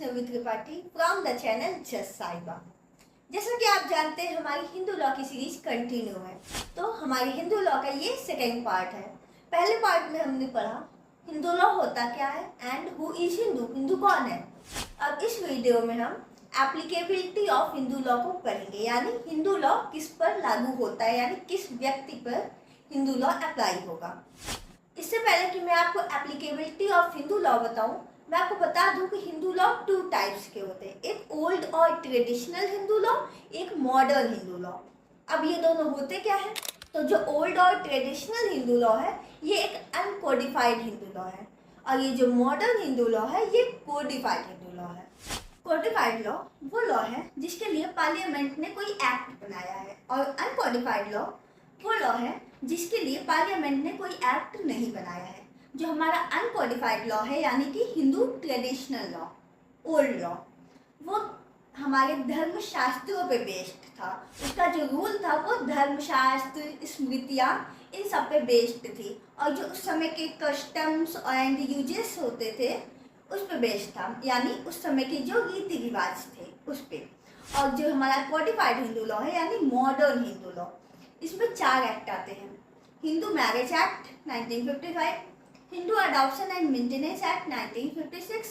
Vaishnavi Tripathi from the channel just साहिबा। जैसा कि आप जानते हैं हमारी हिंदू लॉ की सीरीज कंटिन्यू है, तो हमारी हिंदू लॉ का ये सेकेंड पार्ट है। पहले पार्ट में हमने पढ़ा हिंदू लॉ होता क्या है and who is Hindu, Hindu कौन है। अब इस वीडियो में हम एप्लीकेबिलिटी ऑफ हिंदू लॉ को पढ़ेंगे, यानी हिंदू लॉ किस पर लागू होता है, यानी किस व्यक्ति पर हिंदू लॉ अप्लाई होगा। इससे पहले कि मैं आपको एप्लीकेबिलिटी ऑफ हिंदू लॉ बताऊं, मैं आपको बता दूं कि हिंदू लॉ 2 टाइप्स के होते हैं, एक ओल्ड और ट्रेडिशनल हिंदू लॉ, एक मॉडर्न हिंदू लॉ। अब ये दोनों होते क्या है, तो जो ओल्ड और ट्रेडिशनल हिंदू लॉ है ये एक अनकोडिफाइड हिंदू लॉ है, और ये जो मॉडर्न हिंदू लॉ है ये कोडिफाइड हिंदू लॉ है। कोडिफाइड लॉ वो लॉ है जिसके लिए पार्लियामेंट ने कोई एक्ट बनाया है, और अनकोडिफाइड लॉ वो लॉ है जिसके लिए पार्लियामेंट ने कोई एक्ट नहीं बनाया है। जो हमारा अनकोडिफाइड लॉ है यानी कि Hindu traditional law, old law, वो हमारे धर्मशास्त्रों पे बेस्ड था। उसका जो रूल था वो धर्मशास्त्र, स्मृतियाँ, इन सब पे बेस्ड थी, और जो उस समय के कस्टम्स एंड यूजेस होते थे उस पे बेस्ड था, यानी उस समय के जो रीति रिवाज थे उस पे। और जो हमारा कोडिफाइड हिंदू लॉ है यानी मॉडर्न हिंदू लॉ, इसमें 4 एक्ट आते हैं। Hindu marriage act 1955, Hindu adoption and maintenance act 1956,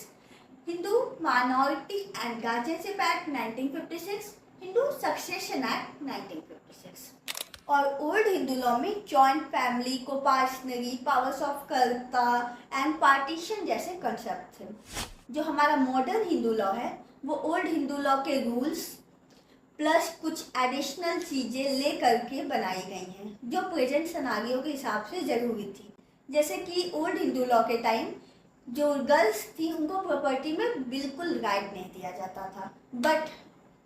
Hindu minority and guardianship act 1956, Hindu succession act 1956। और ओल्ड हिंदू लॉ में जॉइंट फैमिली, कोपार्शनरी, पावर्स ऑफ कर्ता एंड पार्टीशन जैसे कंसेप्ट थे। जो हमारा मॉडर्न हिंदू लॉ है वो ओल्ड हिंदू लॉ के रूल्स प्लस कुछ एडिशनल चीज़ें ले करके बनाई गई हैं जो प्रेजेंट सिनारियो के हिसाब से ज़रूरी थी। जैसे कि ओल्ड हिंदू लॉ के टाइम जो गर्ल्स थी उनको प्रॉपर्टी में बिल्कुल राइट नहीं दिया जाता था, बट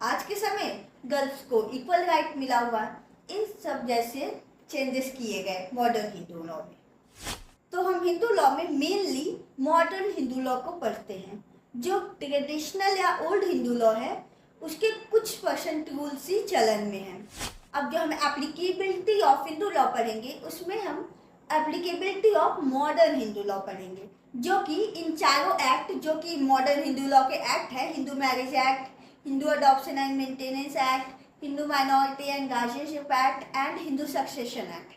आज के समय गर्ल्स को इक्वल राइट मिला हुआ। इन सब जैसे चेंजेस किए गए मॉडर्न हिंदू लॉ में। तो हम हिंदू लॉ में मेनली मॉडर्न हिंदू लॉ को पढ़ते हैं। जो ट्रेडिशनल या ओल्ड हिंदू लॉ है उसके कुछ % रूल्स ही चलन में हैं। अब जो हम एप्लीकेबिलिटी ऑफ हिंदू लॉ पढ़ेंगे उसमें हम applicability of modern Hindu law पढ़ेंगे, जो कि इन चारों एक्ट, जो कि मॉडर्न हिंदू लॉ के एक्ट है, Hindu marriage act, Hindu adoption and maintenance act, Hindu minority and guardianship act and Hindu succession act,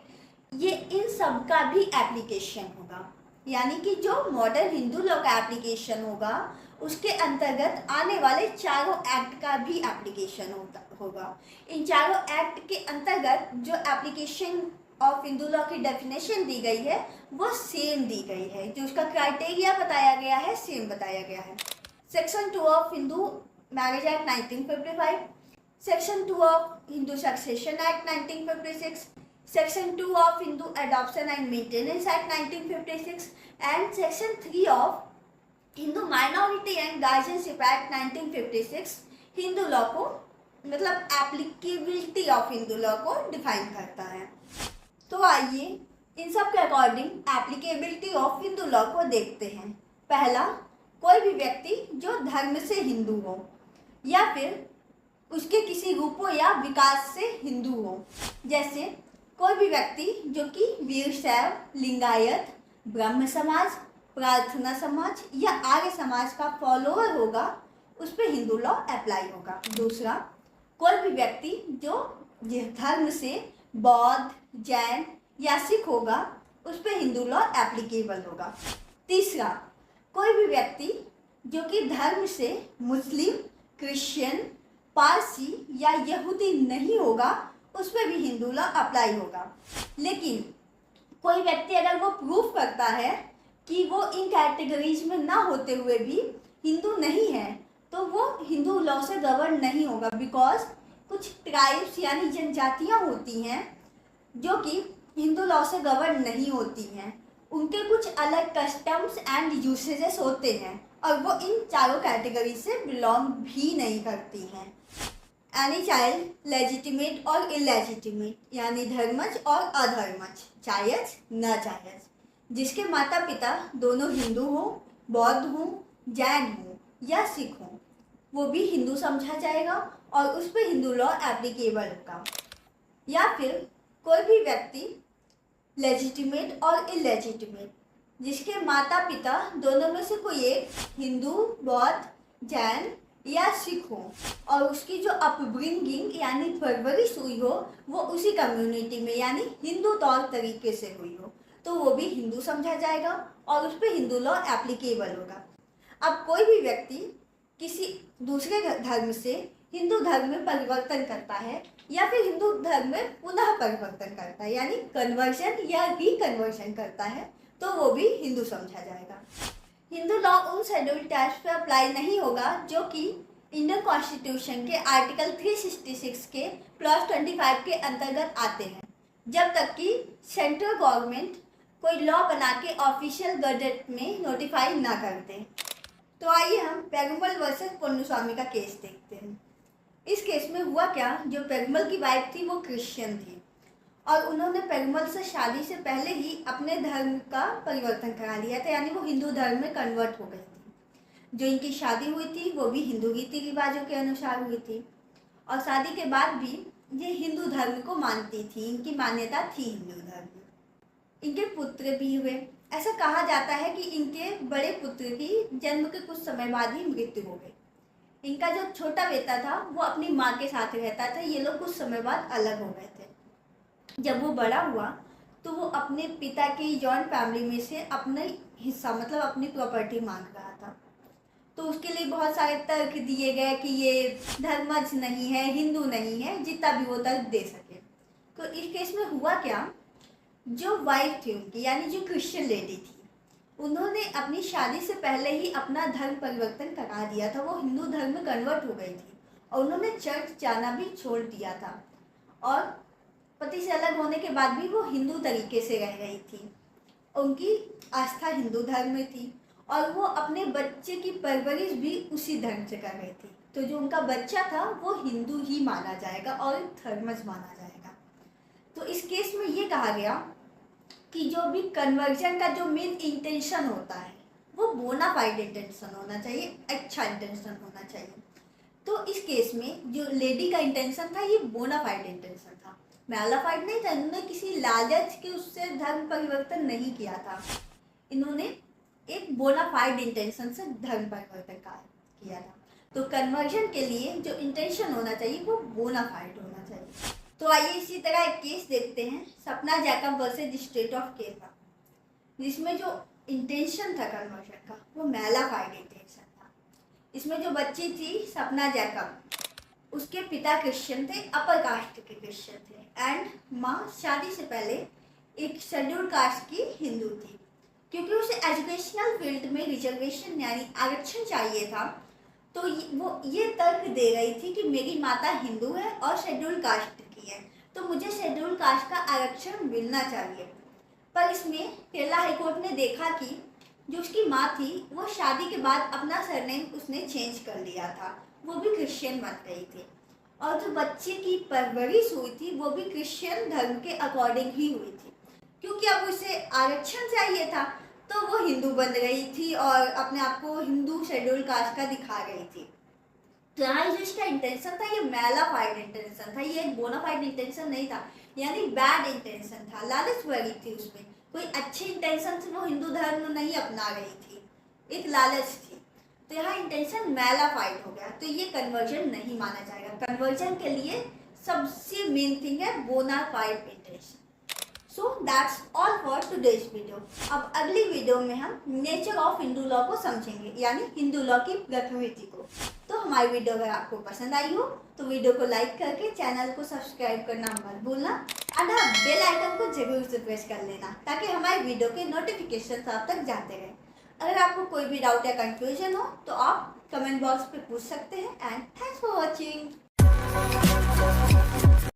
ये इन सब का भी एप्लीकेशन होगा। यानी कि जो मॉडर्न हिंदू लॉ का एप्लीकेशन होगा उसके अंतर्गत आने वाले चारों एक्ट का भी एप्लीकेशन होगा। इन चारों एक्ट के अंतर्गत जो एप्लीकेशन ऑफ हिंदू लॉ की डेफिनेशन दी गई है वो सेम दी गई है, जो उसका क्राइटेरिया बताया गया है सेम बताया गया है। Section 2 of Hindu marriage act 1955, section 2 of Hindu succession act 1956, section 2 of Hindu adoption and maintenance act 1956 and section 3 of Hindu minority and guardianship act 1956 Hindu law को, मतलब एप्लीकेबिलिटी ऑफ हिंदू लॉ को डिफाइन करता है। तो आइए इन सब के according applicability of Hindu law को देखते हैं। पहला, कोई भी व्यक्ति जो धर्म से हिंदू हो या फिर उसके किसी रूपों या विकास से हिंदू हो। जैसे कोई भी व्यक्ति जो कि वीरशैव, लिंगायत, ब्रह्म समाज, प्रार्थना समाज या आर्य समाज का फॉलोअर होगा उस पर हिंदू लॉ अप्लाई होगा। दूसरा, कोई भी व्यक्ति जो धर्म से बौद्ध, जैन या सिख होगा उस पर हिंदू लॉ एप्लीकेबल होगा। तीसरा, कोई भी व्यक्ति जो कि धर्म से मुस्लिम, क्रिश्चियन, पारसी या यहूदी नहीं होगा उस पर भी हिंदू लॉ अप्लाई होगा। लेकिन कोई व्यक्ति अगर वो प्रूफ करता है कि वो इन कैटेगरीज में ना होते हुए भी हिंदू नहीं है तो वो हिंदू लॉ से गवर्न नहीं होगा, बिकॉज कुछ ट्राइब्स यानी जनजातियाँ होती हैं जो कि हिंदू लॉ से गवर्न नहीं होती हैं। उनके कुछ अलग कस्टम्स एंड यूसेजेस होते हैं और वो इन चारों कैटेगरी से बिलोंग भी नहीं करती हैं। एनी चाइल्ड लेजिटिमेट और इलेजिटिमेट, यानी धर्मज और अधर्मज, जायज नाजायज, जिसके माता पिता दोनों हिंदू हो, बौद्ध हो, जैन हो या सिख हो, वो भी हिंदू समझा जाएगा और उस पर हिंदू लॉ एप्लीकेबल होगा। या फिर कोई भी व्यक्ति लेजिटिमेट और इलेजिटिमेट, जिसके माता पिता दोनों में से कोई एक हिंदू, बौद्ध जैन या सिख हो और उसकी जो अपब्रिंगिंग यानी परवरिश हुई हो वो उसी कम्युनिटी में यानी हिंदू तौर तरीके से हुई हो, तो वो भी हिंदू समझा जाएगा और उस पर हिंदू लॉ एप्लीकेबल होगा। अब कोई भी व्यक्ति किसी दूसरे धर्म से हिंदू धर्म में परिवर्तन करता है या फिर हिंदू धर्म में पुनः परिवर्तन करता है यानी कन्वर्शन या रिकन्वर्शन करता है, तो वो भी हिंदू समझा जाएगा। हिंदू लॉ उन शेड्यूल ट्राइब्स पर अप्लाई नहीं होगा जो कि इंडियन कॉन्स्टिट्यूशन के आर्टिकल 366 के क्लॉज 25 के अंतर्गत आते हैं, जब तक कि सेंट्रल गवर्नमेंट कोई लॉ बना के ऑफिशियल गजट में नोटिफाई ना कर दे। तो आइए हम पेरुमल वर्सेस पोन्नुस्वामी का केस देखते हैं। इस केस में हुआ क्या, जो पेरुमल की वाइफ थी वो क्रिश्चियन थी और उन्होंने पेरुमल से शादी से पहले ही अपने धर्म का परिवर्तन करा लिया था, यानी वो हिंदू धर्म में कन्वर्ट हो गई थी। जो इनकी शादी हुई थी वो भी हिंदू रीति रिवाजों के अनुसार हुई थी और शादी के बाद भी ये हिंदू धर्म को मानती थी, इनकी मान्यता थी हिंदू धर्म में। इनके पुत्र भी हुए। ऐसा कहा जाता है कि इनके बड़े पुत्र की जन्म के कुछ समय बाद ही मृत्यु हो गई। इनका जो छोटा बेटा था वो अपनी माँ के साथ रहता था, ये लोग कुछ समय बाद अलग हो गए थे। जब वो बड़ा हुआ तो वो अपने पिता की जॉइंट फैमिली में से अपना हिस्सा मतलब अपनी प्रॉपर्टी मांग रहा था, तो उसके लिए बहुत सारे तर्क दिए गए कि ये धर्मज नहीं है, हिंदू नहीं है, जितना भी वो तर्क दे सके। तो इस केस में हुआ क्या, जो वाइफ थी उनकी यानी जो क्रिश्चियन लेडी थी, उन्होंने अपनी शादी से पहले ही अपना धर्म परिवर्तन करा दिया था, वो हिंदू धर्म में कन्वर्ट हो गई थी और उन्होंने चर्च जाना भी छोड़ दिया था और पति से अलग होने के बाद भी वो हिंदू तरीके से रह रही थी। उनकी आस्था हिंदू धर्म में थी और वो अपने बच्चे की परवरिश भी उसी धर्म से कर रही थी, तो जो उनका बच्चा था वो हिंदू ही माना जाएगा और धर्मज माना जाएगा। तो इस केस में ये कहा गया कि जो भी कन्वर्जन का जो मेन इंटेंशन होता है वो बोनाफाइड इंटेंशन होना चाहिए, अच्छा इंटेंशन होना चाहिए। तो इस केस में जो लेडी का इंटेंशन था ये बोनाफाइड इंटेंशन था, मैलाफाइड नहीं था। इन्होंने किसी लालच के उससे धर्म परिवर्तन नहीं किया था, इन्होंने एक बोनाफाइड इंटेंशन से धर्म परिवर्तन किया था। तो कन्वर्जन के लिए जो इंटेंशन होना चाहिए वो बोनाफाइड होना चाहिए। तो आइए इसी तरह एक केस देखते हैं, सपना Jacob versus state of Kerala, जिसमें जो इंटेंशन था कन्वर्जन का वो मैलाफाइड इंटेंशन था। इसमें जो बच्ची थी सपना जैकब, उसके पिता क्रिश्चियन थे, अपर कास्ट के क्रिश्चियन थे एंड माँ शादी से पहले एक शेड्यूल कास्ट की हिंदू थी। क्योंकि उसे एजुकेशनल फील्ड में रिजर्वेशन यानी आरक्षण चाहिए था, तो वो ये तर्क दे रही थी कि मेरी माता हिंदू है और शेड्यूल कास्ट की है, तो मुझे शेड्यूल कास्ट का आरक्षण मिलना चाहिए। पर इसमें केरला हाईकोर्ट ने देखा कि जो उसकी माँ थी वो शादी के बाद अपना सरनेम उसने चेंज कर लिया था, वो भी क्रिश्चियन बन गई थी और जो बच्चे की परवरिश हुई थी वो भी क्रिश्चियन धर्म के अकॉर्डिंग ही हुई थी। क्योंकि अब उसे आरक्षण चाहिए था तो वो हिंदू बन गई थी और अपने आप को हिंदू शेड्यूल कास्ट का दिखा गई थी। तो यहाँ जो इसका इंटेंशन था ये मैलाफाइड इंटेंशन था, ये एक बोनाफाइड इंटेंशन नहीं था, यानी बैड इंटेंशन था, लालच भरी थी उसमें। कोई अच्छे इंटेंशन से वो हिंदू धर्म नहीं अपना रही थी, एक लालच थी। तो यहाँ इंटेंशन मैलाफाइड हो गया, तो ये कन्वर्जन नहीं माना जाएगा। कन्वर्जन के लिए सबसे मेन थिंग है bonafide intention. So that's all for today's video. अब अगली वीडियो में हम नेचर ऑफ हिंदू लॉ को समझेंगे, यानी हिंदू लॉ की प्रकृति को। तो हमारी वीडियो अगर आपको पसंद आई हो तो वीडियो को लाइक करके चैनल को सब्सक्राइब करना मत भूलना और बेल आइकन को जरूर से प्रेस कर लेना ताकि हमारी वीडियो के नोटिफिकेशन आप तक जाते रहे। अगर आपको कोई भी डाउट या कंफ्यूजन हो तो आप कमेंट बॉक्स पे पूछ सकते हैं एंड थैंक्स फॉर वॉचिंग।